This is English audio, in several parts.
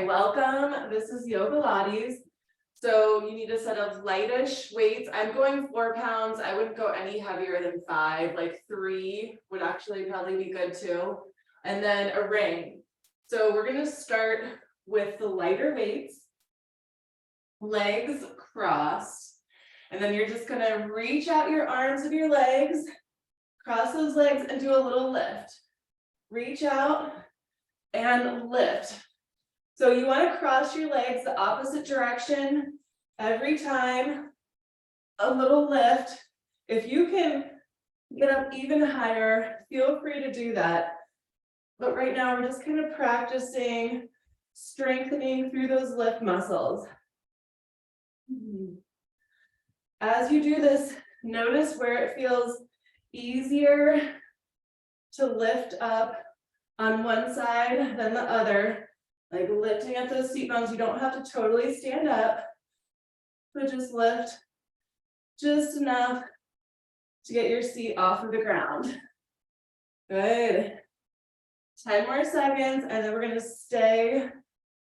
Okay, welcome. This is Yogalates. So you need a set of lightish weights. I'm going 4 pounds. I wouldn't go any heavier than 5, like 3 would actually probably be good too. And then a ring. So we're gonna start with the lighter weights, legs crossed. And then you're just gonna reach out your arms with your legs, cross those legs and do a little lift. Reach out and lift. So you want to cross your legs the opposite direction every time, a little lift. If you can get up even higher, feel free to do that. But right now we're just kind of practicing strengthening through those lift muscles. As you do this, notice where it feels easier to lift up on one side than the other. Like lifting up those seat bones. You don't have to totally stand up, but just lift just enough to get your seat off of the ground. Good. 10 more seconds, and then we're going to stay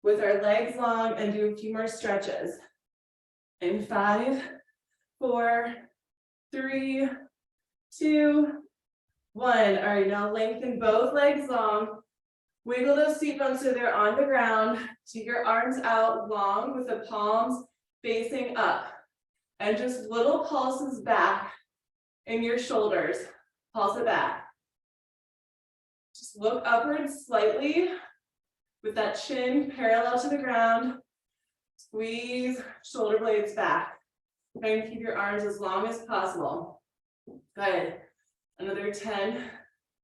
with our legs long and do a few more stretches. In 5, 4, 3, 2, 1. All right, now lengthen both legs long. Wiggle those seat bones so they're on the ground. Take your arms out long with the palms facing up. And just little pulses back in your shoulders. Pulse it back. Just look upwards slightly with that chin parallel to the ground. Squeeze shoulder blades back. Try and keep your arms as long as possible. Good. Another 10,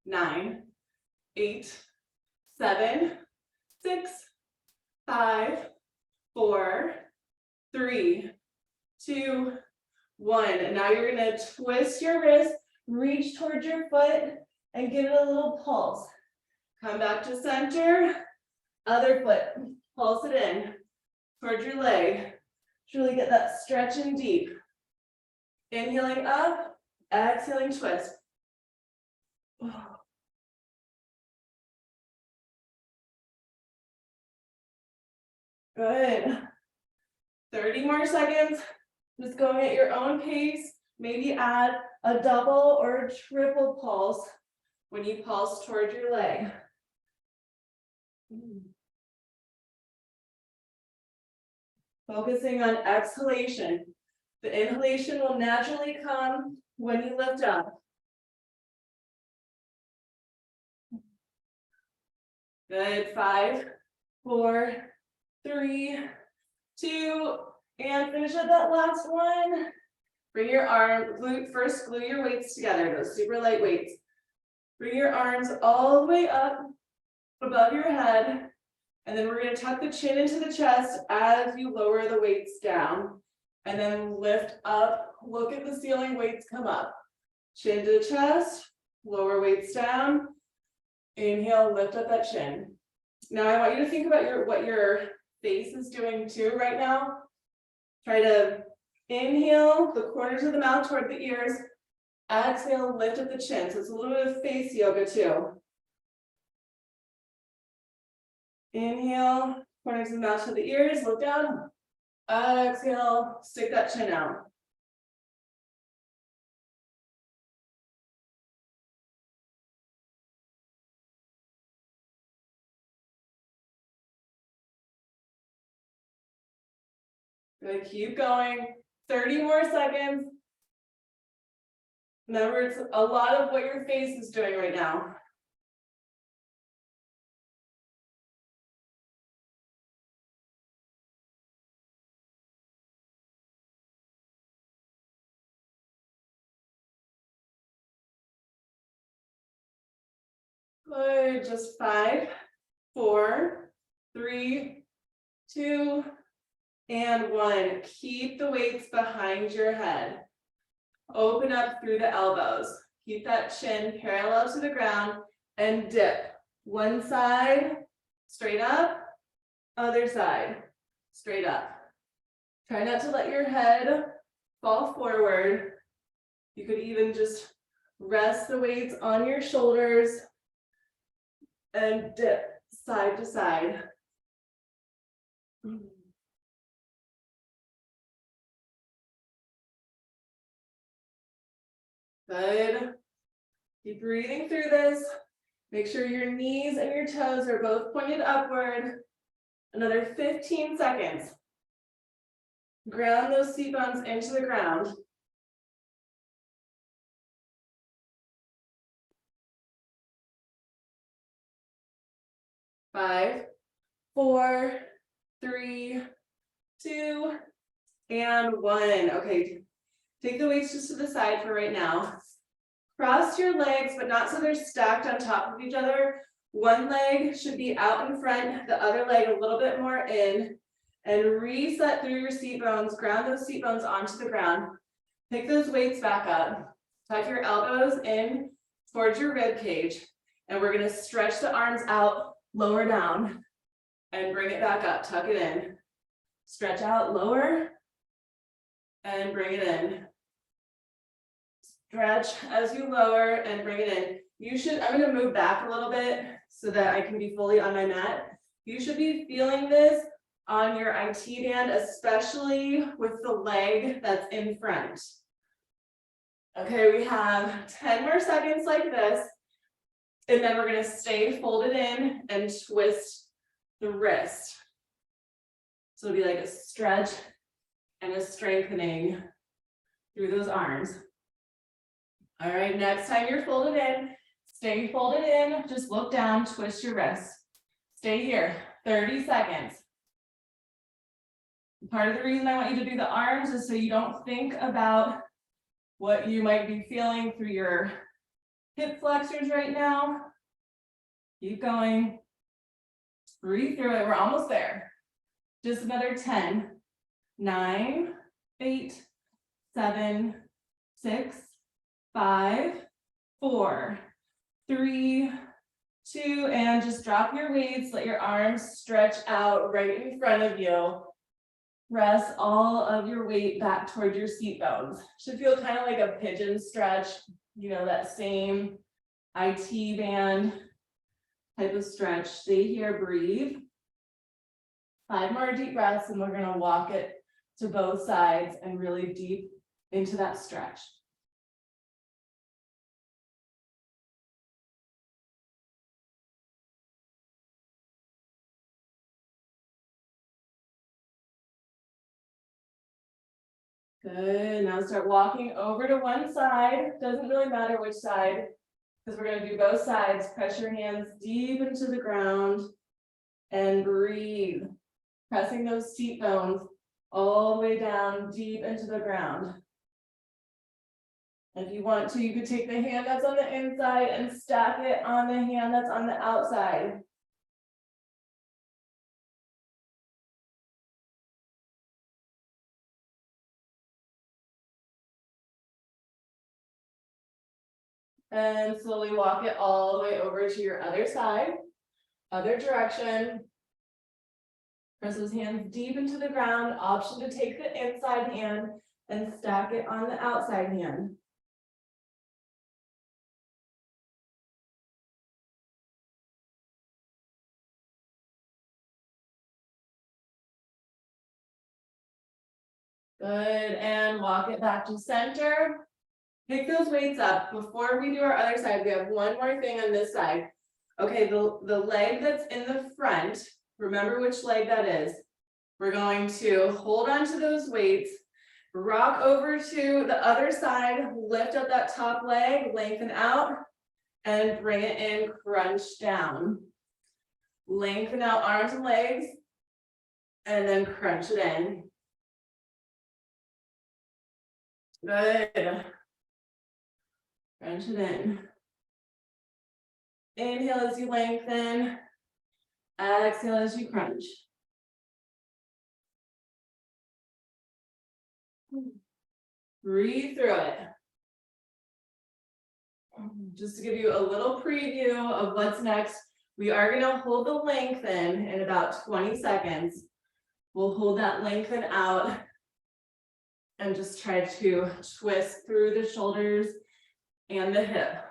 9, 8, 7, 6, 5, 4, 3, 2, 1. And now you're going to twist your wrist, reach towards your foot, and give it a little pulse. Come back to center, other foot, pulse it in towards your leg. Really get that stretch in deep. Inhaling up, exhaling twist. Good. 30 more seconds. Just going at your own pace. Maybe add a double or a triple pulse when you pulse towards your leg. Focusing on exhalation. The inhalation will naturally come when you lift up. Good. 5, 4, 3, 2, and finish up that last one. Bring your arm, first glue your weights together, those super light weights. Bring your arms all the way up above your head, and then we're going to tuck the chin into the chest as you lower the weights down. And then lift up, look at the ceiling, weights come up. Chin to the chest, lower weights down. Inhale, lift up that chin. Now I want you to think about what your face is doing too right now. Try to inhale the corners of the mouth toward the ears. Exhale, lift up the chin. So it's a little bit of face yoga too. Inhale, corners of the mouth to the ears, look down. Exhale, stick that chin out. Good, keep going. 30 more seconds. Remember, it's a lot of what your face is doing right now. Good, just 5, 4, 3, 2, and 1. Keep the weights behind your head. Open up through the elbows. Keep that chin parallel to the ground and dip. One side, straight up, other side, straight up. Try not to let your head fall forward. You could even just rest the weights on your shoulders and dip side to side. Good. Keep breathing through this. Make sure your knees and your toes are both pointed upward. Another 15 seconds. Ground those seat bones into the ground. 5, 4, 3, 2, and 1. Okay, take the weights just to the side for right now. Cross your legs, but not so they're stacked on top of each other. One leg should be out in front, the other leg a little bit more in, and reset through your seat bones. Ground those seat bones onto the ground. Pick those weights back up. Tuck your elbows in towards your rib cage, and we're gonna stretch the arms out, lower down, and bring it back up. Tuck it in. Stretch out, lower, and bring it in. Stretch as you lower and bring it in. I'm gonna move back a little bit so that I can be fully on my mat. You should be feeling this on your IT band, especially with the leg that's in front. Okay, we have 10 more seconds like this, and then we're gonna stay folded in and twist the wrist. So it'll be like a stretch and a strengthening through those arms. All right, next time you're folded in, stay folded in, just look down, twist your wrist. Stay here, 30 seconds. Part of the reason I want you to do the arms is so you don't think about what you might be feeling through your hip flexors right now. Keep going. Breathe through it, we're almost there. Just another 10, 9, 8, 7, 6, 5, 4, 3, 2, and just drop your weights, let your arms stretch out right in front of you. Press all of your weight back toward your seat bones. Should feel kind of like a pigeon stretch, you know, that same IT band type of stretch. Stay here, breathe. 5 more deep breaths, and we're gonna walk it to both sides and really deep into that stretch. Good, now start walking over to one side. Doesn't really matter which side, because we're gonna do both sides. Press your hands deep into the ground and breathe. Pressing those seat bones all the way down deep into the ground. If you want to, you could take the hand that's on the inside and stack it on the hand that's on the outside. And slowly walk it all the way over to your other side, other direction. Press those hands deep into the ground. Option to take the inside hand and stack it on the outside hand. Good, and walk it back to center. Pick those weights up. Before we do our other side, we have one more thing on this side. Okay, the leg that's in the front, remember which leg that is. We're going to hold on to those weights, rock over to the other side, lift up that top leg, lengthen out, and bring it in, crunch down. Lengthen out arms and legs, and then crunch it in. Good. Crunch it in. Inhale as you lengthen. Exhale as you crunch. Breathe through it. Just to give you a little preview of what's next, we are going to hold the lengthen in about 20 seconds. We'll hold that lengthen out and just try to twist through the shoulders and the hip.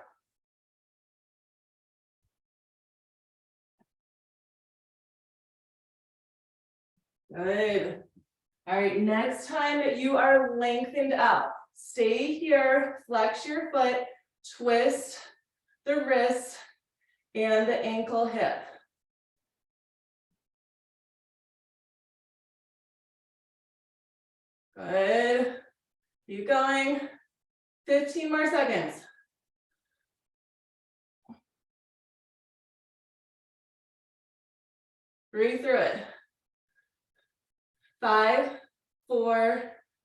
Good. All right, next time that you are lengthened out, stay here, flex your foot, twist the wrist and the ankle hip. Good. Keep going. 15 more seconds. Breathe through it. 5, 4,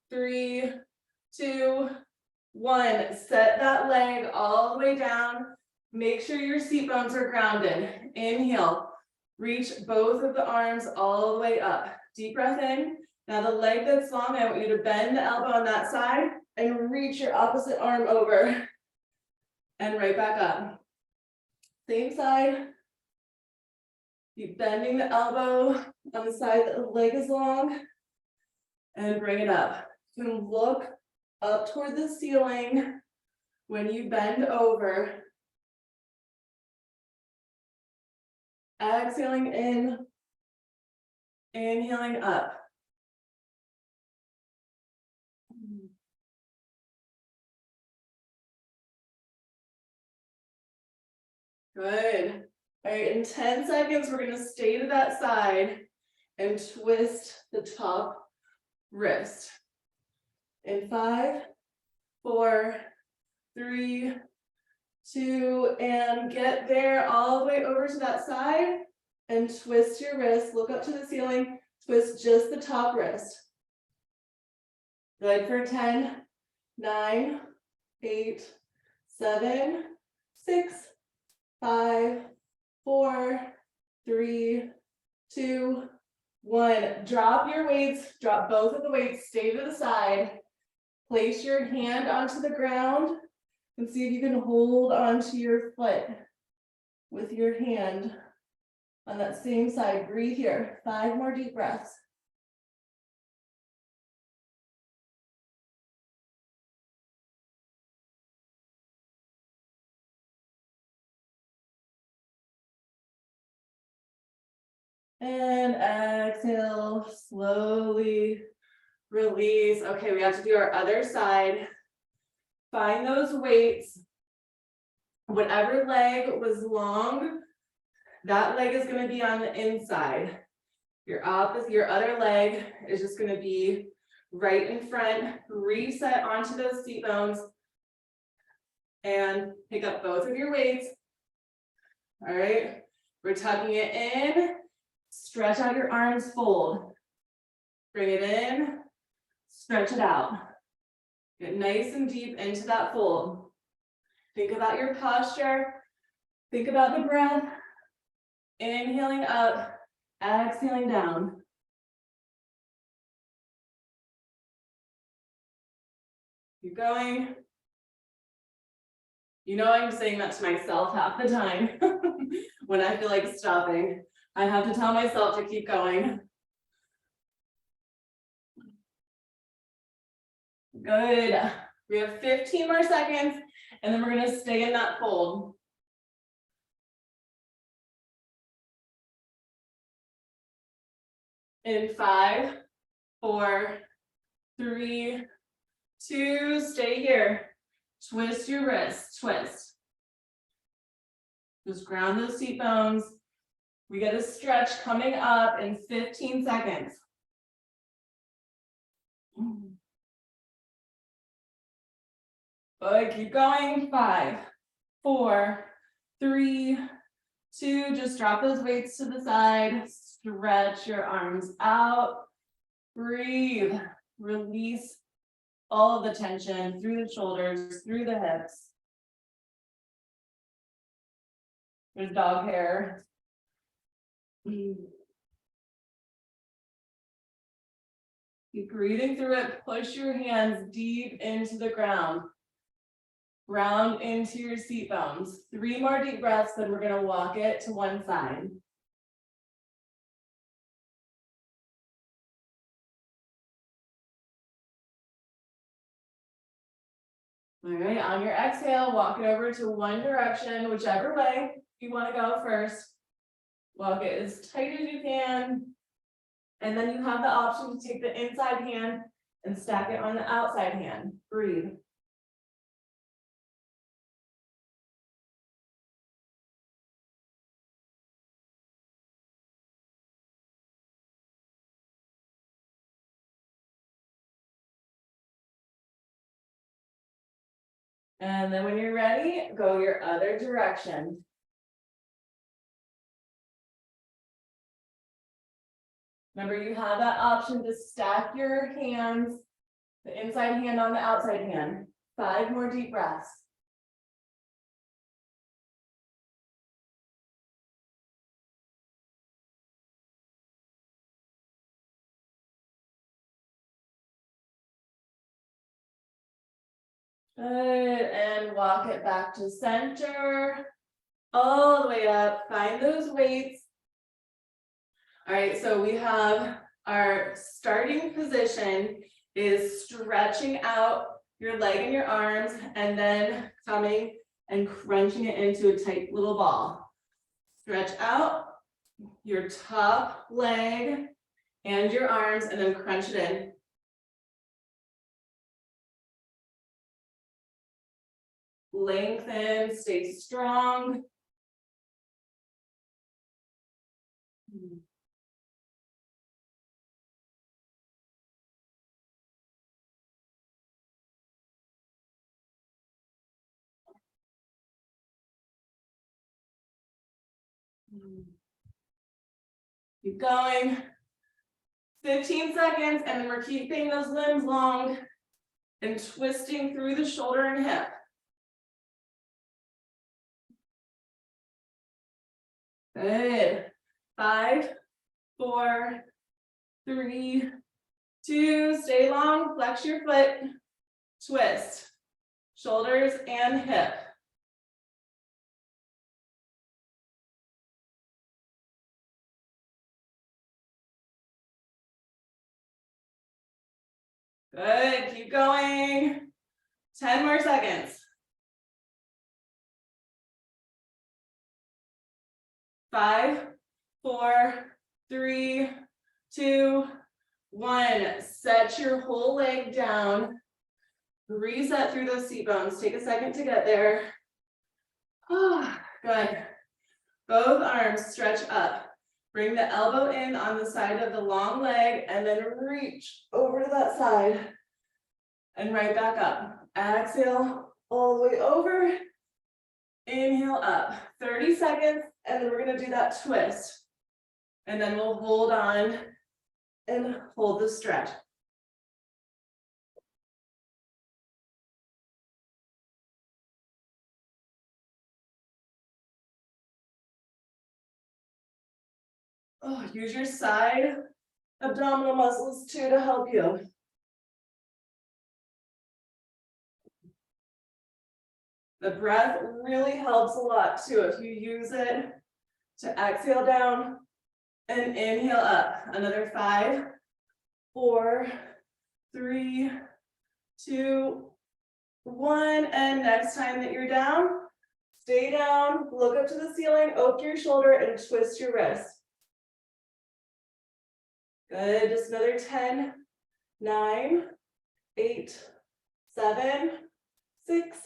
3, 2, 1. Set that leg all the way down. Make sure your seat bones are grounded. Inhale. Reach both of the arms all the way up. Deep breath in. Now the leg that's long, I want you to bend the elbow on that side and reach your opposite arm over. And right back up. Same side. Keep bending the elbow on the side that the leg is long. And bring it up. You can look up toward the ceiling when you bend over. Exhaling in, inhaling up. Good. All right, in 10 seconds, we're going to stay to that side and twist the top wrist. In 5, 4, 3, 2, and get there all the way over to that side and twist your wrist. Look up to the ceiling, twist just the top wrist. Good for 10, 9, 8, 7, 6, 5, 4, 3, 2, 1. Drop your weights, drop both of the weights, stay to the side. Place your hand onto the ground and see if you can hold onto your foot with your hand on that same side. Breathe here. 5 more deep breaths. And exhale, slowly release. Okay, we have to do our other side. Find those weights. Whatever leg was long, that leg is going to be on the inside. Your other leg is just going to be right in front. Reset onto those seat bones and pick up both of your weights. All right, we're tucking it in. Stretch out your arms, fold. Bring it in, stretch it out. Get nice and deep into that fold. Think about your posture. Think about the breath. Inhaling up, exhaling down. Keep going. You know I'm saying that to myself half the time when I feel like stopping. I have to tell myself to keep going. Good. We have 15 more seconds, and then we're going to stay in that fold. In 5, 4, 3, 2, stay here. Twist your wrists, twist. Just ground those seat bones. We get a stretch coming up in 15 seconds. Good, keep going. 5, 4, 3, 2, just drop those weights to the side. Stretch your arms out. Breathe. Release all of the tension through the shoulders, through the hips. There's dog hair. Keep breathing through it. Push your hands deep into the ground. Ground into your seat bones. 3 more deep breaths, then we're going to walk it to one side. All right, on your exhale, walk it over to one direction, whichever way you want to go first. Walk it as tight as you can. And then you have the option to take the inside hand and stack it on the outside hand. Breathe. And then when you're ready, go your other direction. Remember, you have that option to stack your hands, the inside hand on the outside hand. 5 more deep breaths. Good, and walk it back to center, all the way up, find those weights. All right, so we have our starting position is stretching out your leg and your arms, and then coming and crunching it into a tight little ball. Stretch out your top leg and your arms, and then crunch it in. Lengthen, stay strong. Keep going. 15 seconds, and then we're keeping those limbs long and twisting through the shoulder and hip. Good. 5, 4, 3, 2, stay long, flex your foot, twist, shoulders and hip. Good, keep going. 10 more seconds. 5, 4, 3, 2, 1. Set your whole leg down. Reset through those seat bones. Take a second to get there. Oh, good. Both arms stretch up. Bring the elbow in on the side of the long leg and then reach over to that side and right back up. Exhale all the way over. Inhale up. 30 seconds, and then we're going to do that twist. And then we'll hold on and hold the stretch. Oh, use your side abdominal muscles too to help you. The breath really helps a lot too if you use it to exhale down and inhale up. Another 5, 4, 3, 2, 1. And next time that you're down, stay down, look up to the ceiling, open your shoulder and twist your wrist. Good, just another 10, 9, 8, 7, 6,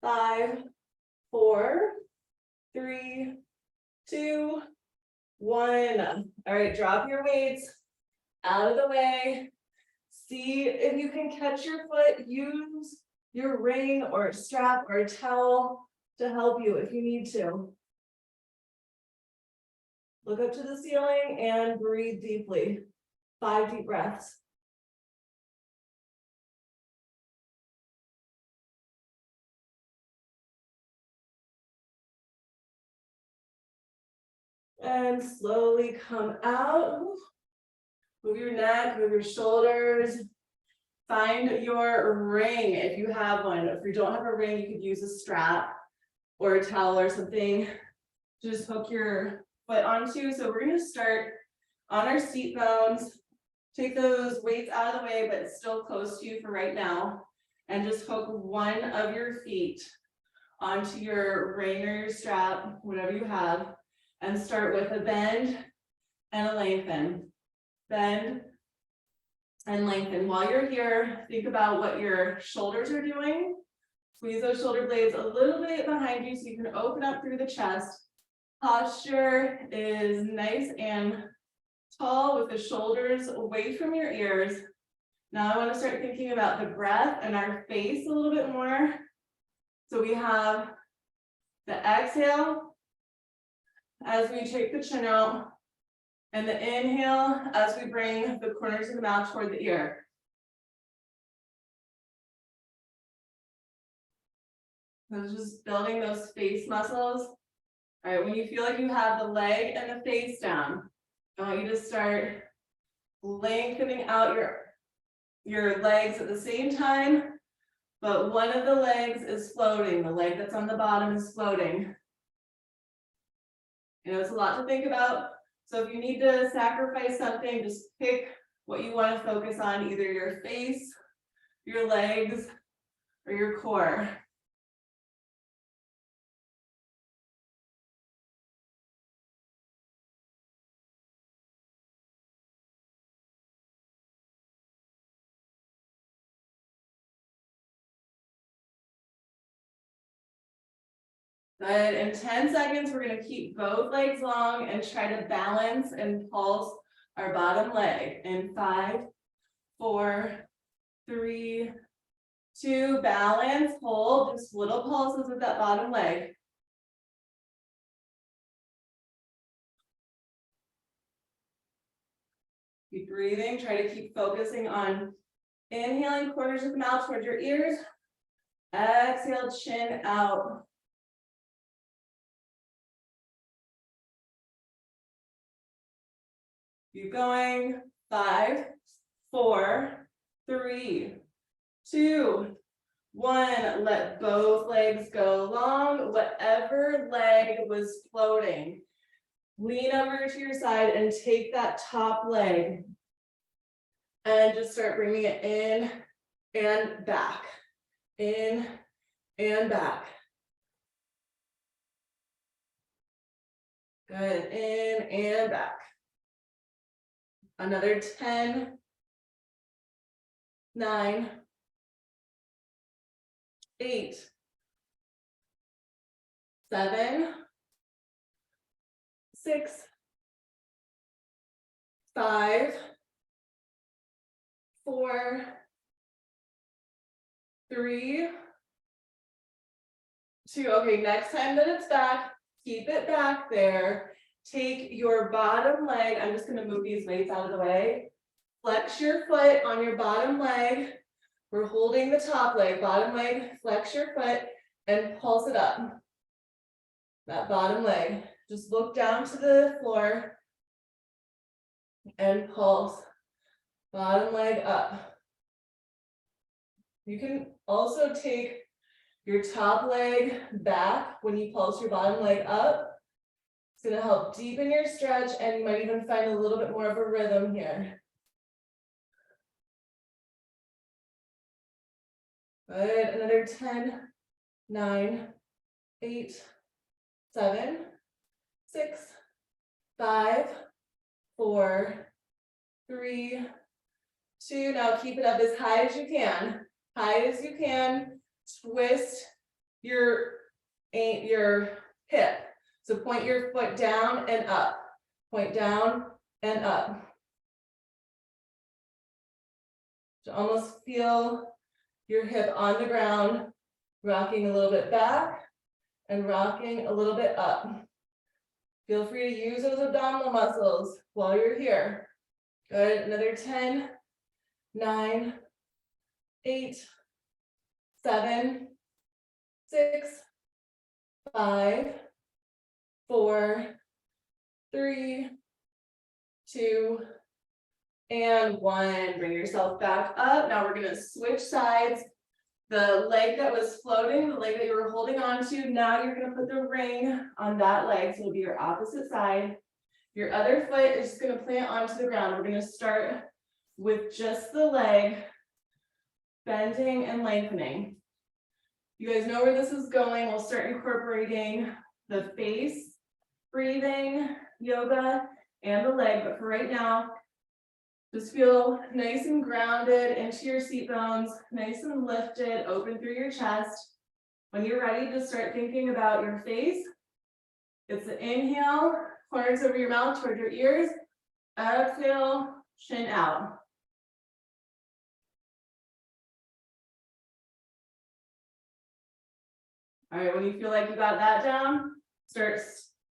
5, 4, 3, 2, 1. All right, drop your weights out of the way. See if you can catch your foot. Use your ring or a strap or a towel to help you if you need to. Look up to the ceiling and breathe deeply. 5 deep breaths. And slowly come out. Move your neck, move your shoulders. Find your ring if you have one. If you don't have a ring, you could use a strap or a towel or something to just hook your foot onto. So we're going to start on our seat bones. Take those weights out of the way, but still close to you for right now. And just hook one of your feet onto your ring or your strap, whatever you have. And start with a bend and a lengthen. bend, and lengthen. While you're here, think about what your shoulders are doing. Squeeze those shoulder blades a little bit behind you so you can open up through the chest. Posture is nice and tall with the shoulders away from your ears. Now I want to start thinking about the breath and our face a little bit more. So we have the exhale as we take the chin out, and the inhale as we bring the corners of the mouth toward the ear. So just building those face muscles. All right, when you feel like you have the leg and the face down, I want you to start lengthening out your legs at the same time, but one of the legs is floating. The leg that's on the bottom is floating. You know, it's a lot to think about. So if you need to sacrifice something, just pick what you want to focus on, either your face, your legs, or your core. Good. In 10 seconds, we're going to keep both legs long and try to balance and pulse our bottom leg. In 5, 4, 3, 2, balance, hold, just little pulses with that bottom leg. Keep breathing, try to keep focusing on inhaling corners of the mouth towards your ears. Exhale, chin out. Keep going. 5, 4, 3, 2, 1. Let both legs go long. Whatever leg was floating, lean over to your side and take that top leg and just start bringing it in and back, in and back. Good, in and back. Another 10, 9, 8, 7, 6, 5, 4, 3, 2. Okay, next time that it's back, keep it back there. Take your bottom leg. I'm just going to move these weights out of the way. Flex your foot on your bottom leg. We're holding the top leg, bottom leg, flex your foot and pulse it up. That bottom leg. Just look down to the floor and pulse. Bottom leg up. You can also take your top leg back when you pulse your bottom leg up. It's going to help deepen your stretch, and you might even find a little bit more of a rhythm here. Good. Another 10, 9, 8, 7, 6, 5, 4, 3, 2. Now keep it up as high as you can. High as you can. Twist your hip. So point your foot down and up. Point down and up. So almost feel your hip on the ground, rocking a little bit back and rocking a little bit up. Feel free to use those abdominal muscles while you're here. Good. Another 10, 9, 8, 7, 6, 5, 4, 3, 2, and 1. Bring yourself back up. Now we're going to switch sides. The leg that was floating, the leg that you were holding on to, now you're going to put the ring on that leg. So it'll be your opposite side. Your other foot is just going to plant onto the ground. We're going to start with just the leg, bending and lengthening. You guys know where this is going. We'll start incorporating the face, breathing, yoga, and the leg. But for right now, Just feel nice and grounded into your seat bones, nice and lifted, open through your chest. When you're ready to start thinking about your face, it's an inhale, corners over your mouth toward your ears. Exhale, chin out. All right, when you feel like you got that down, start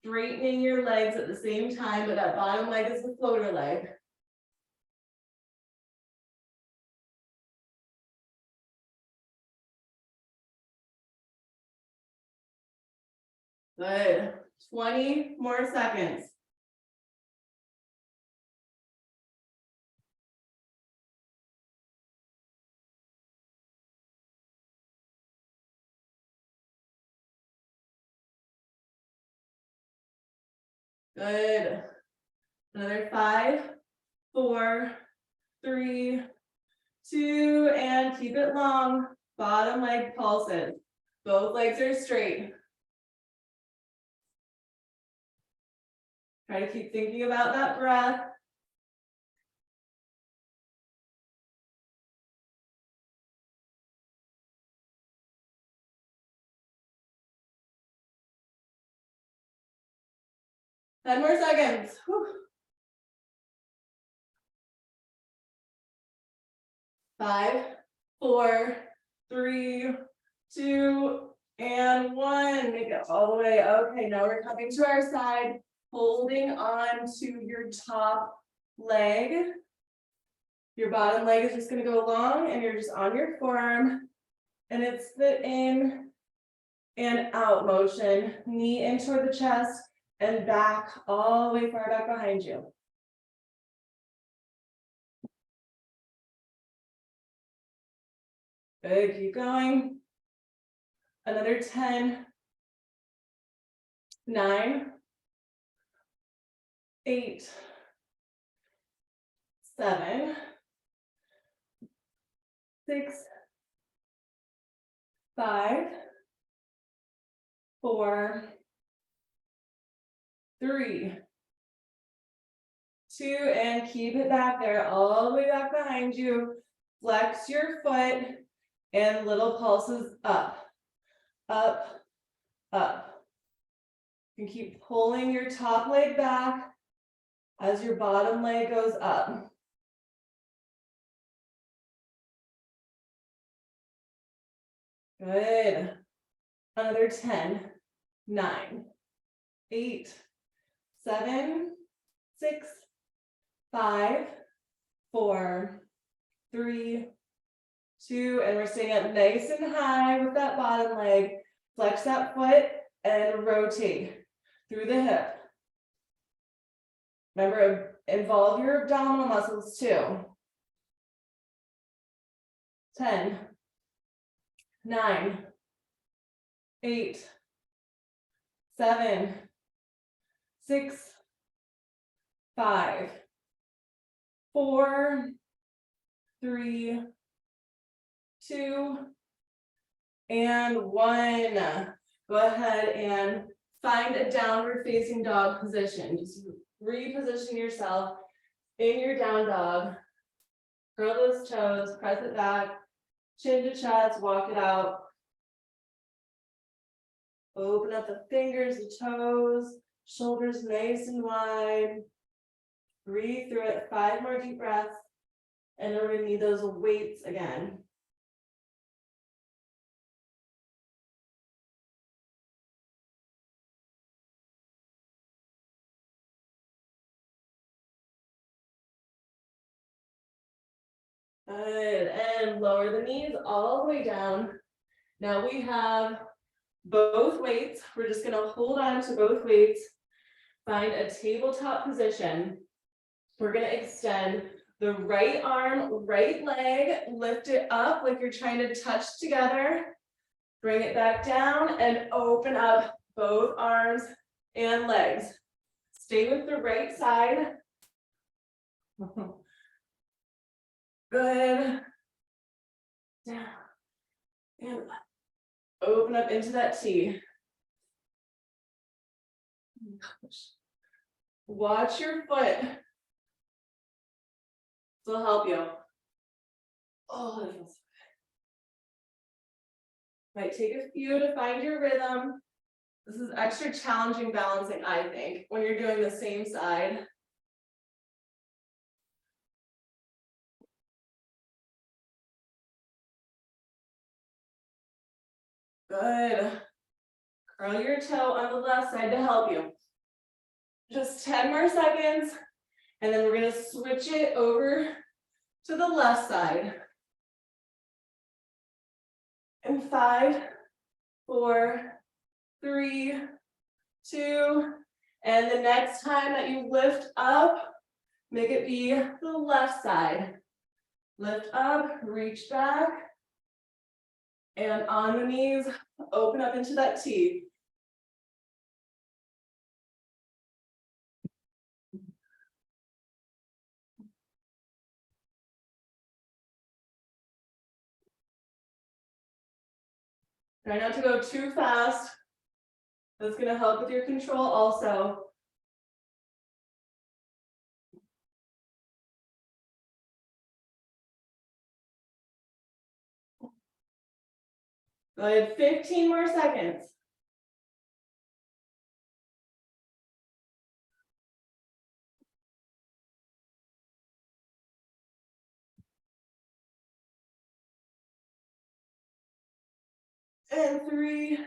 straightening your legs at the same time, but that bottom leg is the floater leg. Good. 20 more seconds. Good. Another 5, 4, 3, 2, and keep it long. Bottom leg pulses. Both legs are straight. Try to keep thinking about that breath. Ten more seconds. Whew. 5, 4, 3, 2, and 1. Make it all the way. Okay, now we're coming to our side, holding on to your top leg. Your bottom leg is just going to go long, and you're just on your forearm. And it's the in and out motion. Knee in toward the chest and back, all the way far back behind you. Good, keep going. Another 10, 9, 8, 7, 6, 5, 4, 3, 2, and keep it back there, all the way back behind you. Flex your foot and little pulses up, up, up. You can keep pulling your top leg back as your bottom leg goes up. Good. Another 10, 9, 8, 7, 6, 5, 4, 3, 2, and we're staying up nice and high with that bottom leg. Flex that foot and rotate through the hip. Remember, involve your abdominal muscles too. 10, 9, 8, 7, 6, 5, 4, 3, 2, and 1. Go ahead and find a downward facing dog position. Just reposition yourself in your down dog. Curl those toes, press it back, chin to chest, walk it out. Open up the fingers, the toes, shoulders nice and wide. Breathe through it, 5 more deep breaths. And then we're gonna need those weights again. Good, and lower the knees all the way down. Now we have both weights. We're just gonna hold on to both weights. Find a tabletop position. We're gonna extend the right arm, right leg, lift it up like you're trying to touch together. Bring it back down and open up both arms and legs. Stay with the right side. Good. Down. And up. Open up into that T. Watch your foot. will help you. Oh, that feels good. Might take a few to find your rhythm. This is extra challenging balancing, I think, when you're doing the same side. Good. Curl your toe on the left side to help you. Just 10 more seconds, and then we're gonna switch it over to the left side. In 5, 4, 3, 2, and the next time that you lift up, make it be the left side. Lift up, reach back, and on the knees, open up into that T. Try not to go too fast. That's gonna help with your control also. Good, 15 more seconds. And 3,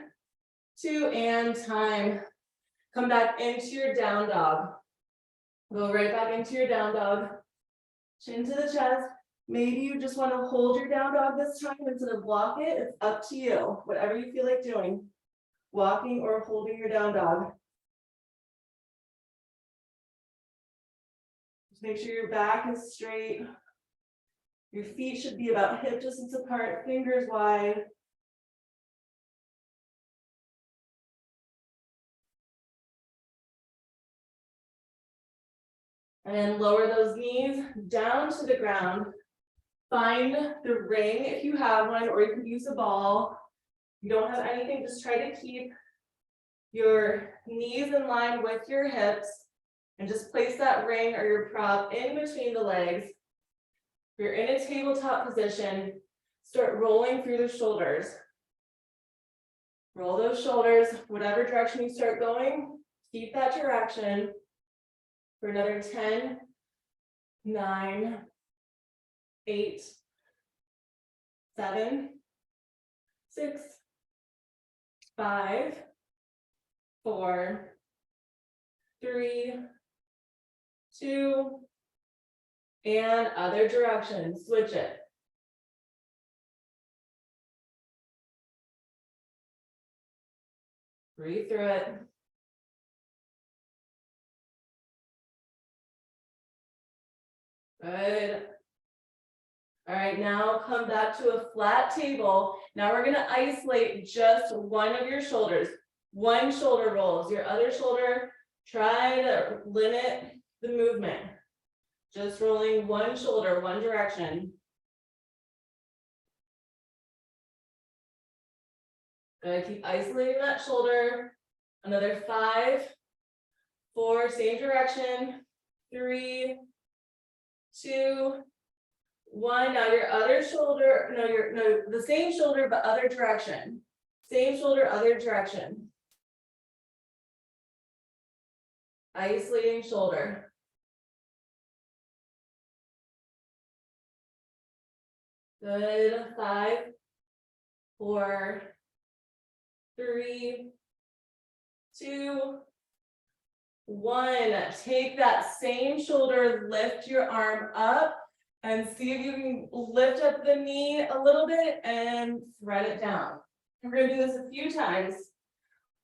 2, and time. Come back into your down dog. Go right back into your down dog. Chin to the chest. Maybe you just want to hold your down dog this time instead of block it. It's up to you. Whatever you feel like doing. Walking or holding your down dog. Just make sure your back is straight. Your feet should be about hip distance apart, fingers wide. And then lower those knees down to the ground. Find the ring if you have one, or you can use a ball. If you don't have anything, just try to keep your knees in line with your hips and just place that ring or your prop in between the legs. If you're in a tabletop position, start rolling through the shoulders. Roll those shoulders, whatever direction you start going, keep that direction for another 10, 9, 8, 7, 6, 5, 4, 3, 2, and other direction. Switch it. Breathe through it. Good. All right, now come back to a flat table. Now we're gonna isolate just one of your shoulders. One shoulder rolls. Your other shoulder, try to limit the movement. Just rolling one shoulder, one direction. Good, keep isolating that shoulder. Another 5, 4, same direction. 3, 2, 1. Now your other shoulder, the same shoulder, but other direction. Same shoulder, other direction. Isolating shoulder. Good. 5, 4, 3, 2, 1. Take that same shoulder, lift your arm up, and see if you can lift up the knee a little bit and thread it down. We're going to do this a few times.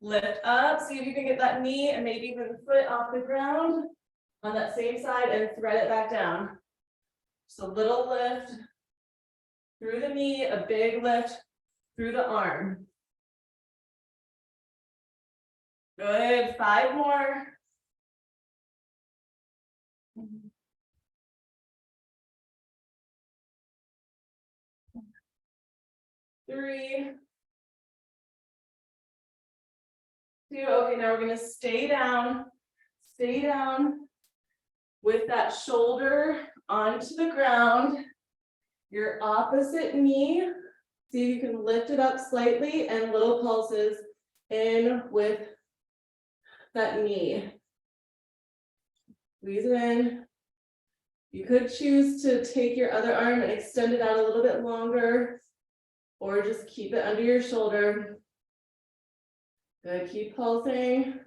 Lift up, see if you can get that knee and maybe even the foot off the ground on that same side and thread it back down. Just a little lift through the knee, a big lift through the arm. Good, 5 more. Three, 2. Okay, now we're gonna stay down with that shoulder onto the ground, your opposite knee. See if you can lift it up slightly and little pulses in with that knee. Squeeze it in. You could choose to take your other arm and extend it out a little bit longer, or just keep it under your shoulder. Good, keep pulsing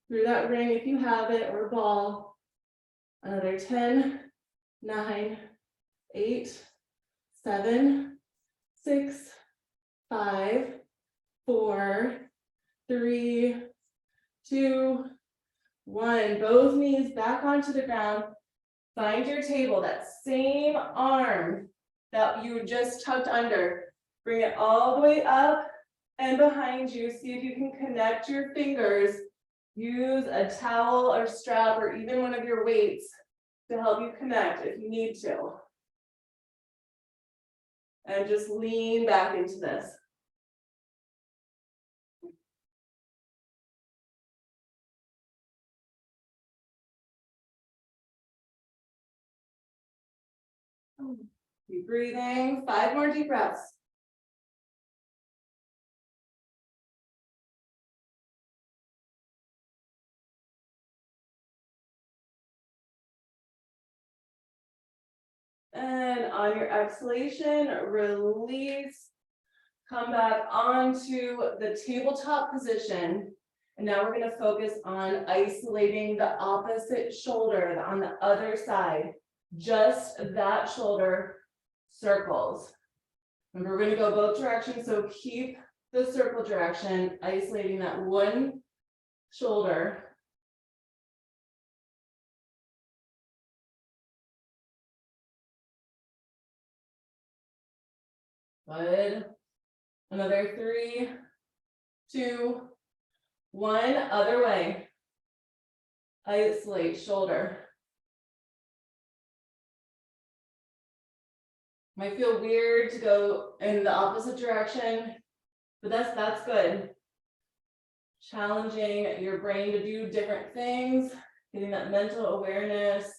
through that ring if you have it, or ball. Another 10, 9, 8, 7, 6, 5, 4, 3, 2, 1. Both knees back onto the ground. Find your table, that same arm that you just tucked under. Bring it all the way up and behind you. See if you can connect your fingers. Use a towel or strap or even one of your weights to help you connect if you need to. And just lean back into this. Keep breathing. 5 more deep breaths. And on your exhalation, release. Come back onto the tabletop position. And now we're going to focus on isolating the opposite shoulder on the other side. Just that shoulder circles. Remember, we're going to go both directions, so keep the circle direction, isolating that one shoulder. Good. Another 3, 2, 1. Other way. Isolate shoulder. Might feel weird to go in the opposite direction, but that's good. Challenging your brain to do different things, getting that mental awareness.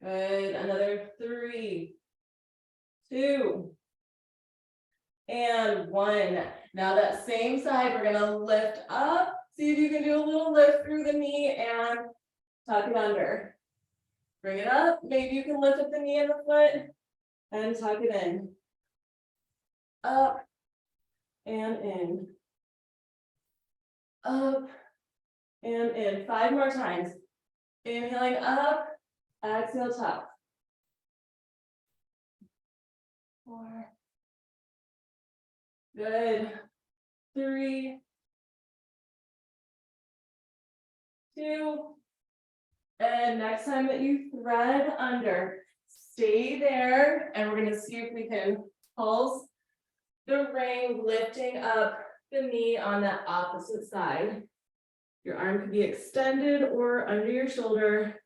Good. Another 3, 2, and 1. Now that same side, we're gonna lift up. See if you can do a little lift through the knee and tuck it under. Bring it up. Maybe you can lift up the knee and the foot and tuck it in. Up and in. Up and in. 5 more times. Inhaling up, exhale, tuck. 4. Good. 3, 2, and next time that you thread under, stay there, and we're going to see if we can pulse the ring, lifting up the knee on that opposite side. Your arm could be extended or under your shoulder,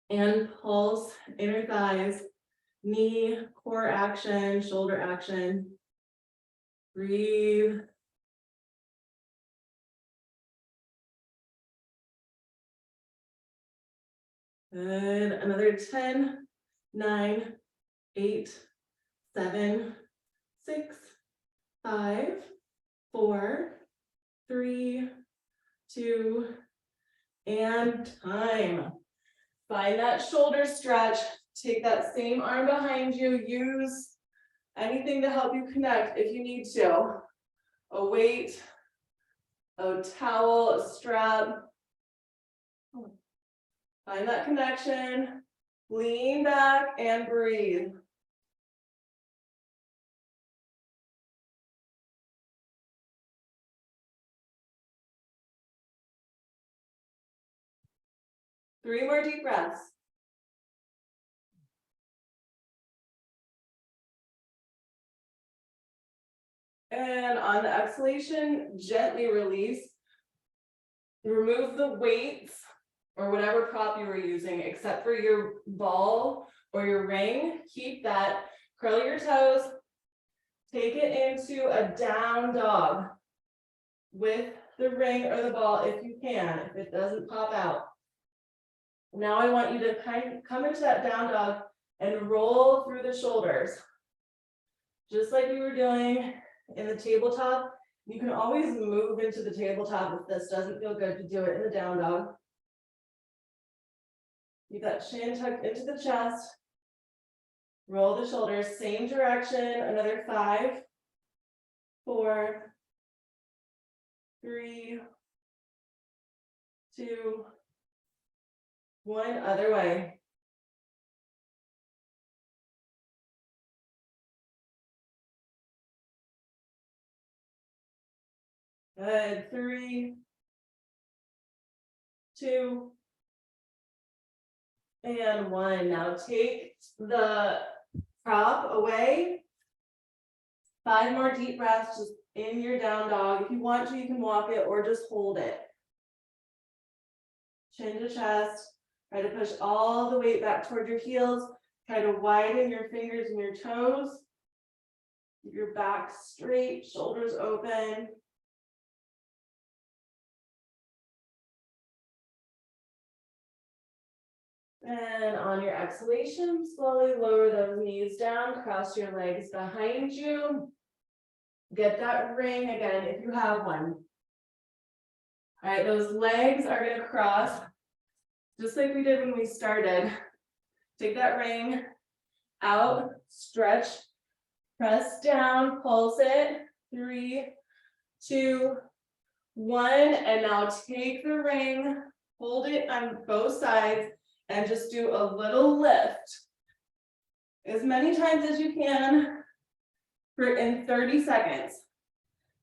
and pulse inner thighs, knee, core action, shoulder action. Breathe. Good. Another 10, 9, 8, 7, 6, 5, 4, 3, 2, and time. Find that shoulder stretch. Take that same arm behind you. Use anything to help you connect if you need to. A weight, a towel, a strap. Find that connection. Lean back and breathe. Three more deep breaths. And on the exhalation, gently release. Remove the weights or whatever prop you were using, except for your ball or your ring. Keep that. Curl your toes. Take it into a down dog with the ring or the ball if you can, if it doesn't pop out. Now I want you to come into that down dog and roll through the shoulders. Just like we were doing in the tabletop. You can always move into the tabletop if this doesn't feel good to do it in the down dog. Keep that chin tucked into the chest. Roll the shoulders, same direction, another 5, 4, 3, 2, 1, other way. Good, 3, 2, and 1. Now take the prop away. 5 more deep breaths just in your down dog. If you want to, you can walk it or just hold it. Chin to chest. Try to push all the weight back toward your heels. Try to widen your fingers and your toes. Keep your back straight, shoulders open. And on your exhalation, slowly lower those knees down, cross your legs behind you. Get that ring again if you have one. All right, those legs are going to cross just like we did when we started. Take that ring out, stretch, press down, pulse it. 3, 2, 1. And now take the ring, hold it on both sides, and just do a little lift. As many times as you can in 30 seconds.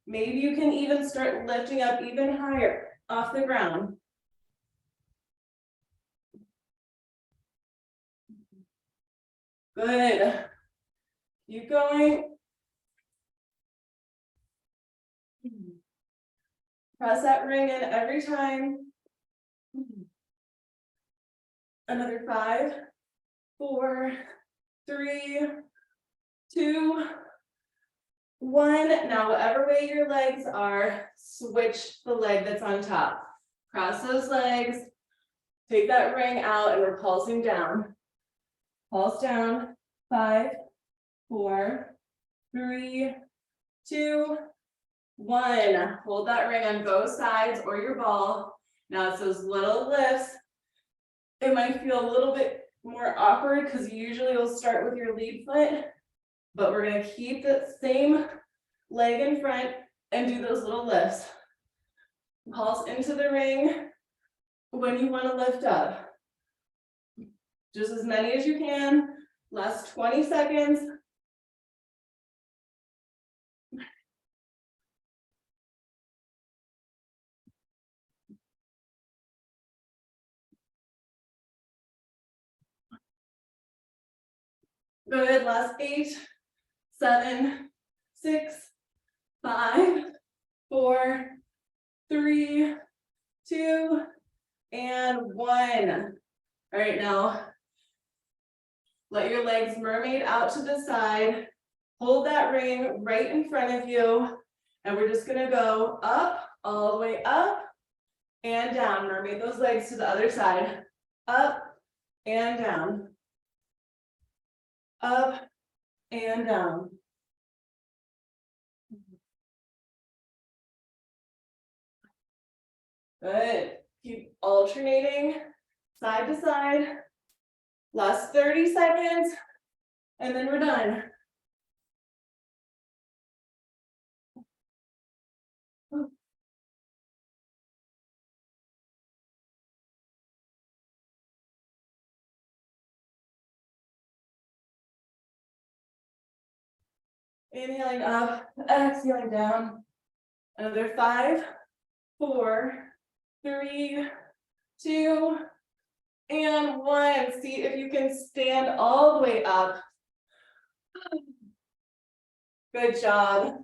Maybe you can even start lifting up even higher off the ground. Good. Keep going. Press that ring in every time. Another 5, 4, 3, 2, 1. Now, whatever way your legs are, switch the leg that's on top. Cross those legs. Take that ring out and we're pulsing down. Pulse down. 5, 4, 3, 2, 1. Hold that ring on both sides or your ball. Now it's those little lifts. It might feel a little bit more awkward because usually you'll start with your lead foot, but we're going to keep the same leg in front and do those little lifts. Pulse into the ring when you want to lift up. Just as many as you can. Last 20 seconds. Good, last 8, 7, 6, 5, 4, 3, 2, and 1. All right, now let your legs mermaid out to the side. Hold that ring right in front of you. And we're just gonna go up, all the way up and down. Mermaid those legs to the other side. Up and down. Up and down. Good. Keep alternating side to side. Last 30 seconds, and then we're done. Inhaling up, exhaling down. Another 5, 4, 3, 2, and 1. See if you can stand all the way up. Good job.